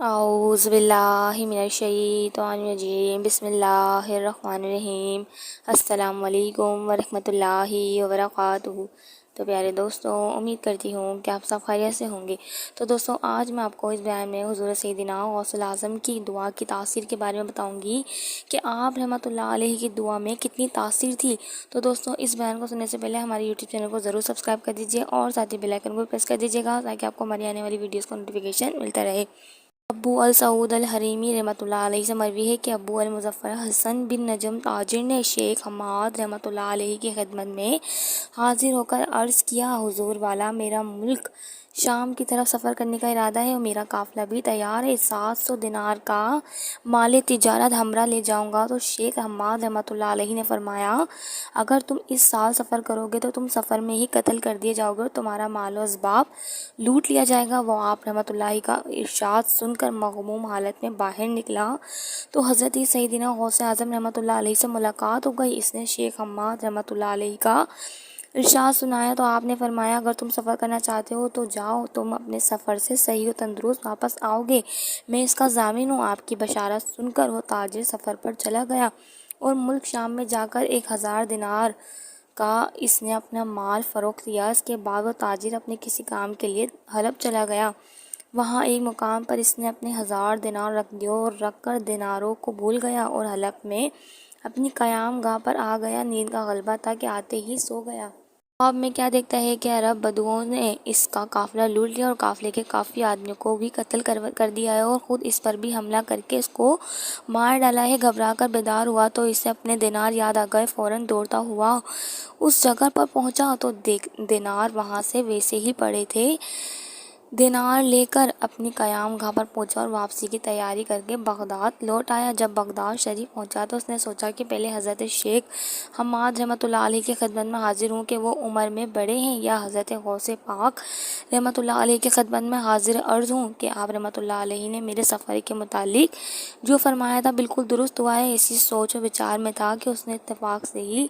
اعوذ باللہ من الشیطان الرجیم، بسم اللہ الرحمن الرحیم۔ السلام علیکم ورحمۃ اللہ وبرکاتہ۔ تو پیارے دوستوں، امید کرتی ہوں کہ آپ سب خیریت سے ہوں گے۔ تو دوستوں، آج میں آپ کو اس بیان میں حضور سیدنا غوث الاعظم کی دعا کی تاثیر کے بارے میں بتاؤں گی کہ آپ رحمۃ اللہ علیہ کی دعا میں کتنی تاثیر تھی۔ تو دوستوں، اس بیان کو سننے سے پہلے ہمارے یوٹیوب چینل کو ضرور سبسکرائب کر دیجیے اور ساتھ ہی بیل آئیکن کو پریس کر دیجیے گا تاکہ آپ کو ہماری آنے والی ویڈیوز کا نوٹیفیکیشن ملتا رہے۔ ابو السعود الحریمی رحمۃ اللہ علیہ سے مروی ہے کہ ابو المظفر حسن بن نجم تاجر نے شیخ حماد رحمۃ اللہ علیہ کی خدمت میں حاضر ہو کر عرض کیا، حضور والا، میرا ملک شام کی طرف سفر کرنے کا ارادہ ہے اور میرا قافلہ بھی تیار ہے۔ 700 دینار کا مال تجارت ہمراہ لے جاؤں گا۔ تو شیخ حماد رحمۃ اللہ علیہ نے فرمایا، اگر تم اس سال سفر کرو گے تو تم سفر میں ہی قتل کر دیے جاؤ گے اور تمہارا مال و اسباب لوٹ لیا جائے گا۔ وہ آپ رحمۃ اللہ کا ارشاد سن کر مغموم حالت میں باہر نکلا تو حضرت سیدنا غوث اعظم رحمۃ اللہ علیہ سے ملاقات ہو گئی۔ اس نے شیخ حماد رحمۃ اللہ علیہ کا ارشاد سنایا تو آپ نے فرمایا، اگر تم سفر کرنا چاہتے ہو تو جاؤ، تم اپنے سفر سے صحیح و تندرست واپس آؤ گے، میں اس کا ضامن ہوں۔ آپ کی بشارت سن کر وہ تاجر سفر پر چلا گیا اور ملک شام میں جا کر 1000 دینار کا اس نے اپنا مال فروخت کیا۔ اس کے بعد وہ تاجر اپنے کسی کام کے لیے حلب چلا گیا۔ وہاں ایک مقام پر اس نے اپنے 1000 دینار رکھ دیے اور رکھ کر دیناروں کو بھول گیا اور حلب میں اپنی قیام گاہ پر آ گیا۔ نیند کا غلبہ تھا کہ آتے ہی سو گیا۔ خواب میں کیا دیکھتا ہے کہ عرب بدوؤں نے اس کا قافلہ لوٹ لیا اور قافلے کے کافی آدمیوں کو بھی قتل کر دیا ہے اور خود اس پر بھی حملہ کر کے اس کو مار ڈالا ہے۔ گھبرا کر بیدار ہوا تو اسے اپنے دینار یاد آ گئے۔ فوراً دوڑتا ہوا اس جگہ پر پہنچا تو دینار وہاں سے ویسے ہی پڑے تھے۔ دینار لے کر اپنی قیام گاہ پر پہنچا اور واپسی کی تیاری کر کے بغداد لوٹ آیا۔ جب بغداد شریف پہنچا تو اس نے سوچا کہ پہلے حضرت شیخ حماد رحمۃ اللہ علیہ کی خدمت میں حاضر ہوں کہ وہ عمر میں بڑے ہیں، یا حضرت غوث پاک رحمۃ اللہ علیہ کی خدمت میں حاضر عرض ہوں کہ آپ رحمۃ اللہ علیہ نے میرے سفر کے متعلق جو فرمایا تھا بالکل درست ہوا ہے۔ اسی سوچ و بچار میں تھا کہ اس نے اتفاق سے ہی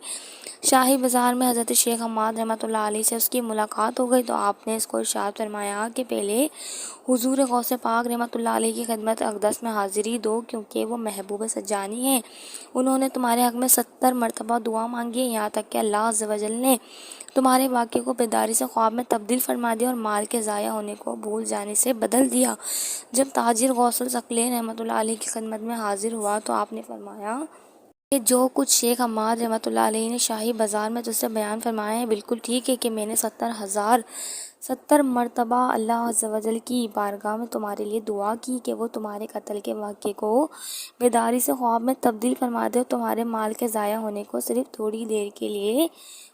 شاہی بازار میں حضرت شیخ حماد رحمۃ اللہ علیہ سے اس کی ملاقات ہو گئی تو آپ نے اس کو ارشاد فرمایا کہ پہلے حضور غوث پاک رحمۃ اللہ علیہ کی خدمت اقدس میں حاضری دو، کیونکہ وہ محبوب سجانی ہیں۔ انہوں نے تمہارے حق میں 70 مرتبہ دعا مانگی ہے، یہاں تک کہ اللہ عز و جل نے تمہارے واقعے کو بیداری سے خواب میں تبدیل فرما دیا اور مال کے ضائع ہونے کو بھول جانے سے بدل دیا۔ جب تاجر غوث الثقلین رحمۃ اللہ علیہ کی خدمت میں حاضر ہوا تو آپ نے فرمایا کہ جو کچھ شیخ حماد رحمۃ اللہ علیہ نے شاہی بازار میں تجھ سے بیان فرمایا ہے بالکل ٹھیک ہے، کہ میں نے 70 مرتبہ اللہ عز و جل کی بارگاہ میں تمہارے لیے دعا کی کہ وہ تمہارے قتل کے واقعے کو بیداری سے خواب میں تبدیل فرما دے اور تمہارے مال کے ضائع ہونے کو صرف تھوڑی دیر کے لیے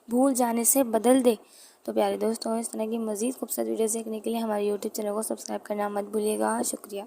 بھول جانے سے بدل دے۔ تو پیارے دوستوں، اس طرح کی مزید خوبصورت ویڈیوز دیکھنے کے لیے ہمارے یوٹیوب چینل کو سبسکرائب کرنا مت بھولیے گا۔ شکریہ۔